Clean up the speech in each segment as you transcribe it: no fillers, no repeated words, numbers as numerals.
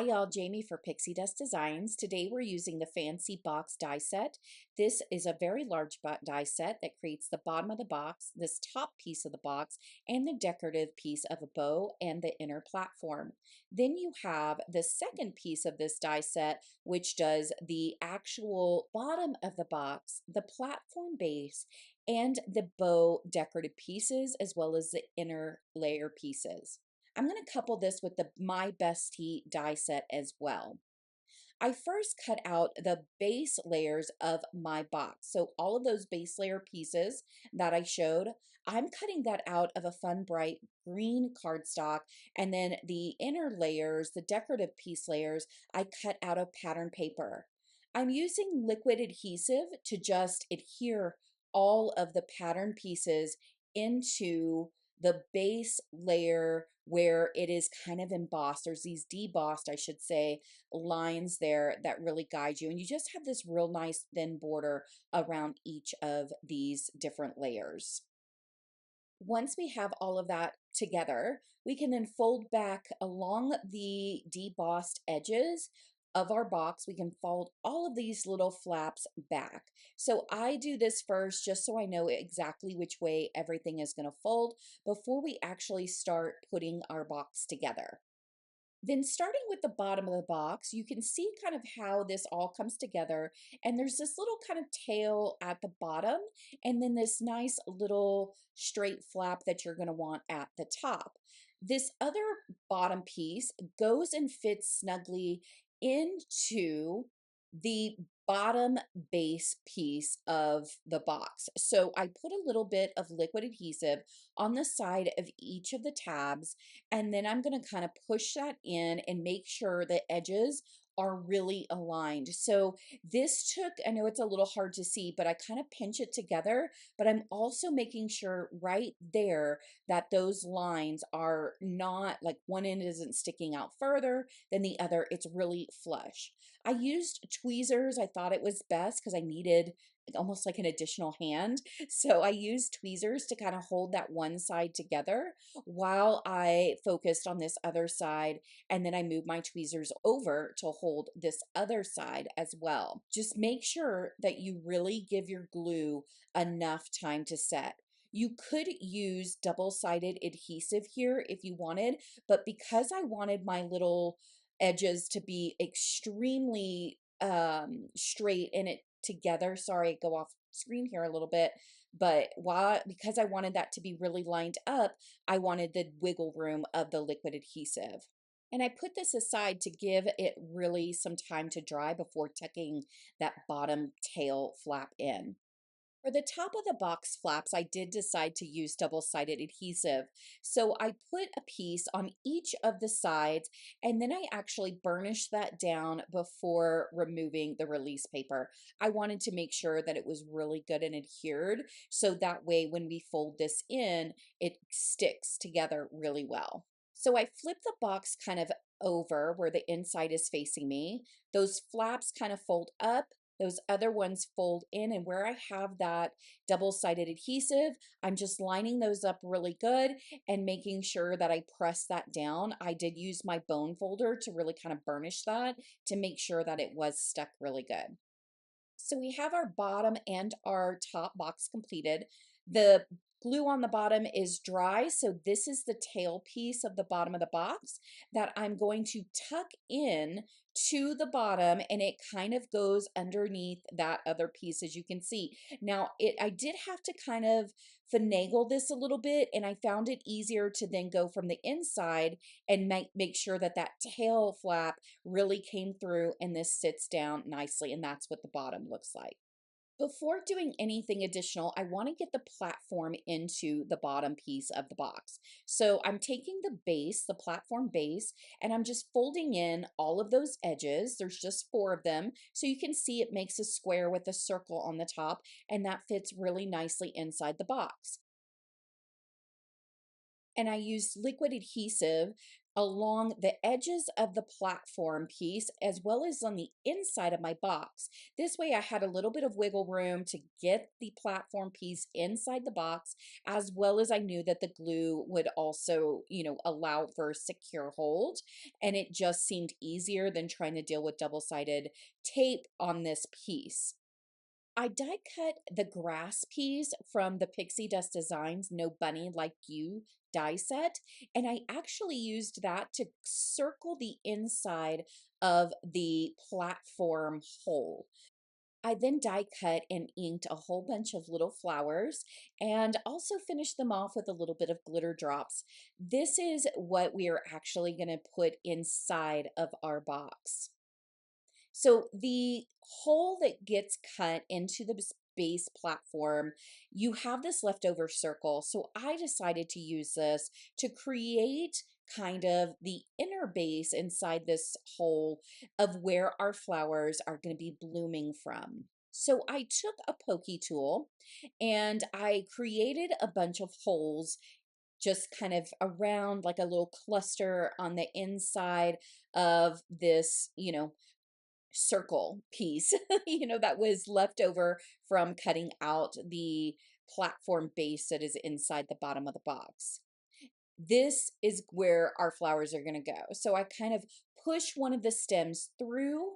Hi y'all, Jamie for Pixi Dust Designs. Today we're using the fancy box die set. This is a very large die set that creates the bottom of the box, this top piece of the box, and the decorative piece of a bow and the inner platform. Then you have the second piece of this die set, which does the actual bottom of the box, the platform base, and the bow decorative pieces, as well as the inner layer pieces. I'm going to couple this with the My Bestie die set as well. I first cut out the base layers of my box. So all of those base layer pieces that I showed, I'm cutting that out of a fun bright green cardstock. And then the inner layers, the decorative piece layers, I cut out of pattern paper. I'm using liquid adhesive to just adhere all of the pattern pieces into the base layer where it is kind of embossed. There's these debossed, I should say, lines there that really guide you. And you just have this real nice thin border around each of these different layers. Once we have all of that together, we can then fold back along the debossed edges of our box. We can fold all of these little flaps back. So I do this first just so I know exactly which way everything is going to fold before we actually start putting our box together. Then starting with the bottom of the box, you can see kind of how this all comes together. And there's this little kind of tail at the bottom, and then this nice little straight flap that you're gonna want at the top. This other bottom piece goes and fits snugly into the bottom base piece of the box. So I put a little bit of liquid adhesive on the side of each of the tabs, and then I'm going to kind of push that in and make sure the edges are really aligned. So this took, I know it's a little hard to see, but I kind of pinch it together, but I'm also making sure right there that those lines are not like one end isn't sticking out further than the other. It's really flush. I used tweezers. I thought it was best because I needed almost like an additional hand. So I used tweezers to kind of hold that one side together while I focused on this other side. And then I moved my tweezers over to hold this other side as well. Just make sure that you really give your glue enough time to set. You could use double-sided adhesive here if you wanted, but because I wanted my little edges to be extremely straight and it together, sorry, go off screen here a little bit, but because I wanted that to be really lined up, I wanted the wiggle room of the liquid adhesive. And I put this aside to give it really some time to dry before tucking that bottom tail flap in. For the top of the box flaps, I did decide to use double-sided adhesive. So I put a piece on each of the sides, and then I actually burnished that down before removing the release paper. I wanted to make sure that it was really good and adhered, so that way when we fold this in, it sticks together really well. So I flip the box kind of over where the inside is facing me. Those flaps kind of fold up, those other ones fold in, and where I have that double-sided adhesive, I'm just lining those up really good and making sure that I press that down. I did use my bone folder to really kind of burnish that to make sure that it was stuck really good. So we have our bottom and our top box completed. The glue on the bottom is dry, so this is the tail piece of the bottom of the box that I'm going to tuck in to the bottom, and it kind of goes underneath that other piece, as you can see. Now, I did have to kind of finagle this a little bit, and I found it easier to then go from the inside and make sure that that tail flap really came through and this sits down nicely, and that's what the bottom looks like. Before doing anything additional, I want to get the platform into the bottom piece of the box. So I'm taking the base, the platform base, and I'm just folding in all of those edges. There's just 4 of them. So you can see it makes a square with a circle on the top, and that fits really nicely inside the box. And I used liquid adhesive along the edges of the platform piece as well as on the inside of my box. This way I had a little bit of wiggle room to get the platform piece inside the box, as well as I knew that the glue would also, allow for a secure hold. And it just seemed easier than trying to deal with double-sided tape on this piece. I die cut the grass piece from the Pixi Dust Designs No Bunny Like You die set, and I actually used that to circle the inside of the platform hole. I then die cut and inked a whole bunch of little flowers and also finished them off with a little bit of glitter drops. This is what we are actually going to put inside of our box. So the hole that gets cut into the base platform, you have this leftover circle. So I decided to use this to create kind of the inner base inside this hole of where our flowers are going to be blooming from. So I took a pokey tool and I created a bunch of holes just kind of around like a little cluster on the inside of this, circle piece, that was left over from cutting out the platform base that is inside the bottom of the box. This is where our flowers are going to go. So I kind of push one of the stems through,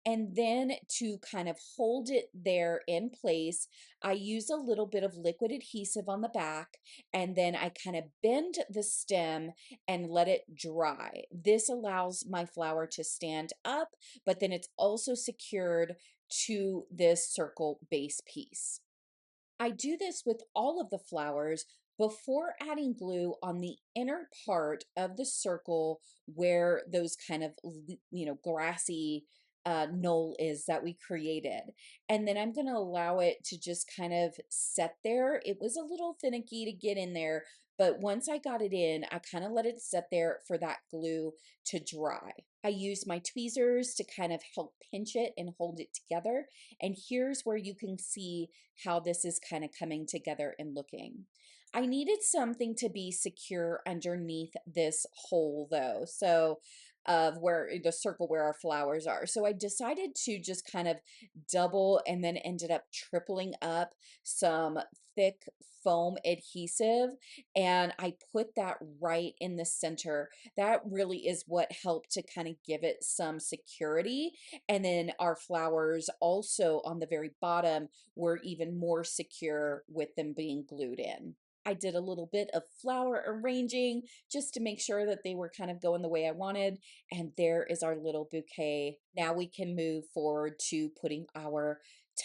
and then to kind of hold it there in place, I use a little bit of liquid adhesive on the back, and then I kind of bend the stem and let it dry. This allows my flower to stand up, but then it's also secured to this circle base piece. I do this with all of the flowers before adding glue on the inner part of the circle where those kind of, grassy knoll is that we created. And then I'm going to allow it to just kind of set there. It was a little finicky to get in there, but once I got it in, I kind of let it set there for that glue to dry. I used my tweezers to kind of help pinch it and hold it together. And here's where you can see how this is kind of coming together and looking. I needed something to be secure underneath this hole though, so of where the circle where our flowers are. So I decided to just kind of double and then ended up tripling up some thick foam adhesive, and I put that right in the center. That really is what helped to kind of give it some security. And then our flowers also on the very bottom were even more secure with them being glued in. I did a little bit of flower arranging just to make sure that they were kind of going the way I wanted. And there is our little bouquet. Now we can move forward to putting our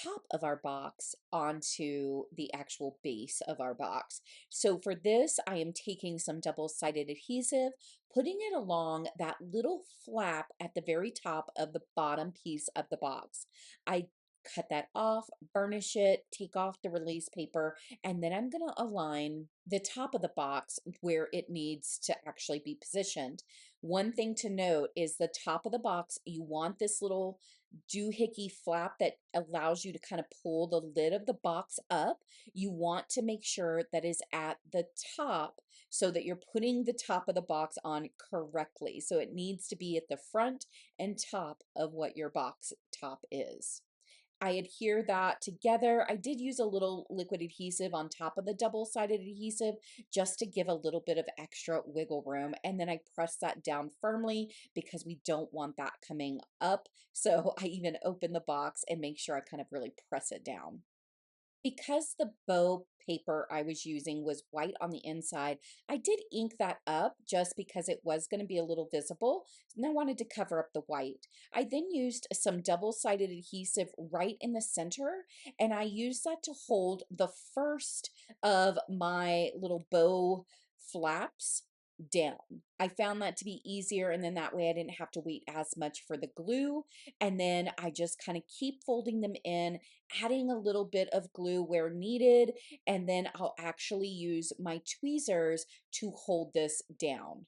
top of our box onto the actual base of our box. So for this, I am taking some double-sided adhesive, putting it along that little flap at the very top of the bottom piece of the box. I cut that off, burnish it, take off the release paper, and then I'm going to align the top of the box where it needs to actually be positioned. One thing to note is the top of the box, you want this little doohickey flap that allows you to kind of pull the lid of the box up. You want to make sure that is at the top so that you're putting the top of the box on correctly. So it needs to be at the front and top of what your box top is. I adhere that together. I did use a little liquid adhesive on top of the double-sided adhesive just to give a little bit of extra wiggle room. And then I press that down firmly because we don't want that coming up. So I even open the box and make sure I kind of really press it down. Because the bow paper I was using was white on the inside, I did ink that up just because it was going to be a little visible, and I wanted to cover up the white. I then used some double-sided adhesive right in the center, and I used that to hold the first of my little bow flaps down. I found that to be easier, and then that way I didn't have to wait as much for the glue. And then I just kind of keep folding them in, adding a little bit of glue where needed, and then I'll actually use my tweezers to hold this down.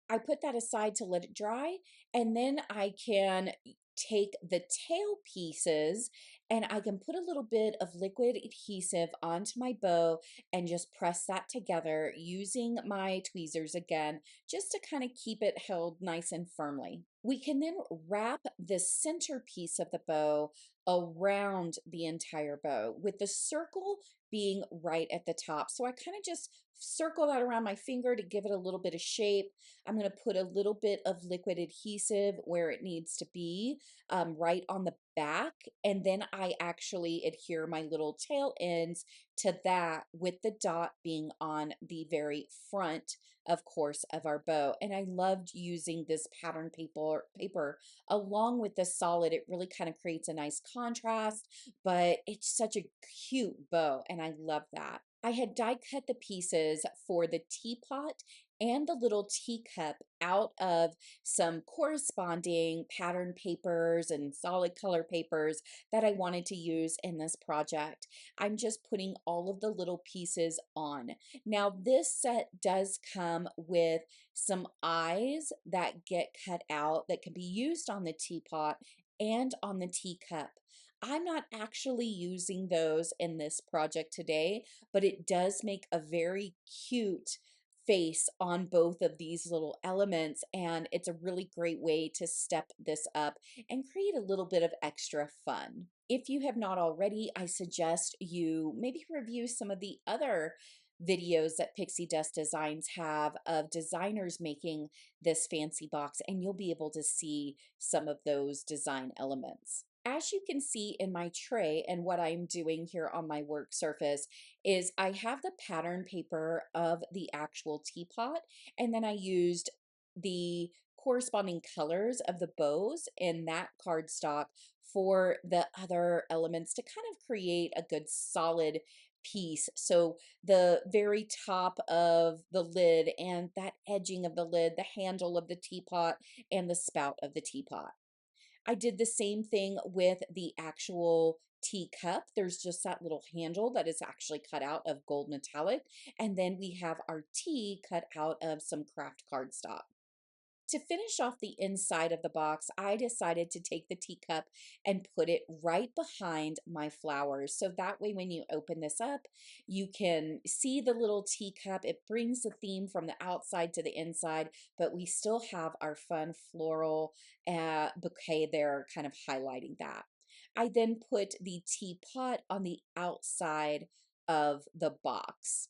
I put that aside to let it dry, and then I can take the tail pieces and I can put a little bit of liquid adhesive onto my bow and just press that together using my tweezers again, just to kind of keep it held nice and firmly. We can then wrap the center piece of the bow around the entire bow with the circle being right at the top. So I kind of just circle that around my finger to give it a little bit of shape. I'm going to put a little bit of liquid adhesive where it needs to be, right on the back. And then I actually adhere my little tail ends to that with the dot being on the very front, of course, of our bow. And I loved using this pattern paper along with the solid. It really kind of creates a nice contrast, but it's such a cute bow, and I love that. I had die cut the pieces for the teapot and the little teacup out of some corresponding pattern papers and solid color papers that I wanted to use in this project. I'm just putting all of the little pieces on. Now, this set does come with some eyes that get cut out that can be used on the teapot and on the teacup. I'm not actually using those in this project today, but it does make a very cute face on both of these little elements, and it's a really great way to step this up and create a little bit of extra fun. If you have not already, I suggest you maybe review some of the other videos that Pixi Dust Designs have of designers making this fancy box, and you'll be able to see some of those design elements. As you can see in my tray, and what I'm doing here on my work surface is I have the pattern paper of the actual teapot, and then I used the corresponding colors of the bows in that cardstock for the other elements to kind of create a good solid piece. So the very top of the lid and that edging of the lid, the handle of the teapot, and the spout of the teapot. I did the same thing with the actual teacup. There's just that little handle that is actually cut out of gold metallic. And then we have our tea cut out of some craft cardstock. To finish off the inside of the box, I decided to take the teacup and put it right behind my flowers. So that way, when you open this up, you can see the little teacup. It brings the theme from the outside to the inside, but we still have our fun floral bouquet there, kind of highlighting that. I then put the teapot on the outside of the box.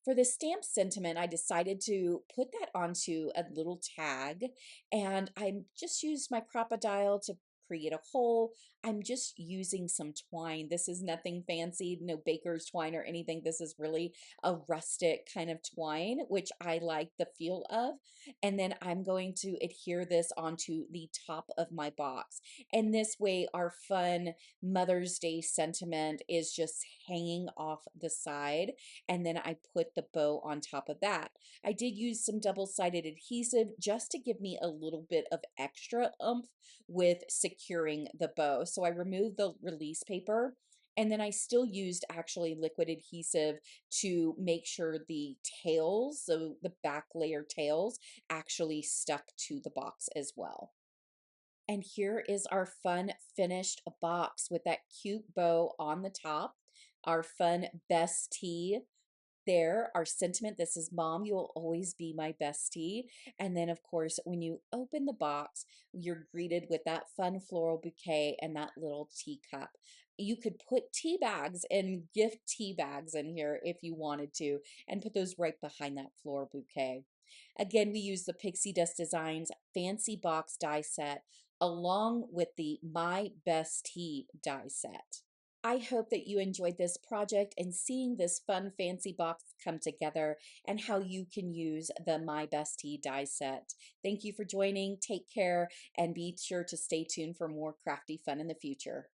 For the stamp sentiment, I decided to put that onto a little tag, and I just used my crocodile to create a hole. I'm just using some twine. This is nothing fancy, no baker's twine or anything. This is really a rustic kind of twine, which I like the feel of. And then I'm going to adhere this onto the top of my box. And this way, our fun Mother's Day sentiment is just hanging off the side, and then I put the bow on top of that. I did use some double-sided adhesive just to give me a little bit of extra oomph with securing the bow. So I removed the release paper, and then I still used actually liquid adhesive to make sure the tails, so the back layer tails, actually stuck to the box as well. And here is our fun finished box with that cute bow on the top, our fun bestie there, our sentiment. This is Mom, you will always be my bestie. And then, of course, when you open the box, you're greeted with that fun floral bouquet and that little teacup. You could put tea bags and gift tea bags in here if you wanted to, and put those right behind that floral bouquet. Again, we use the Pixi Dust Designs Fancy Box die set along with the My Best Tea die set. I hope that you enjoyed this project and seeing this fun fancy box come together and how you can use the My Bestie die set. Thank you for joining. Take care and be sure to stay tuned for more crafty fun in the future.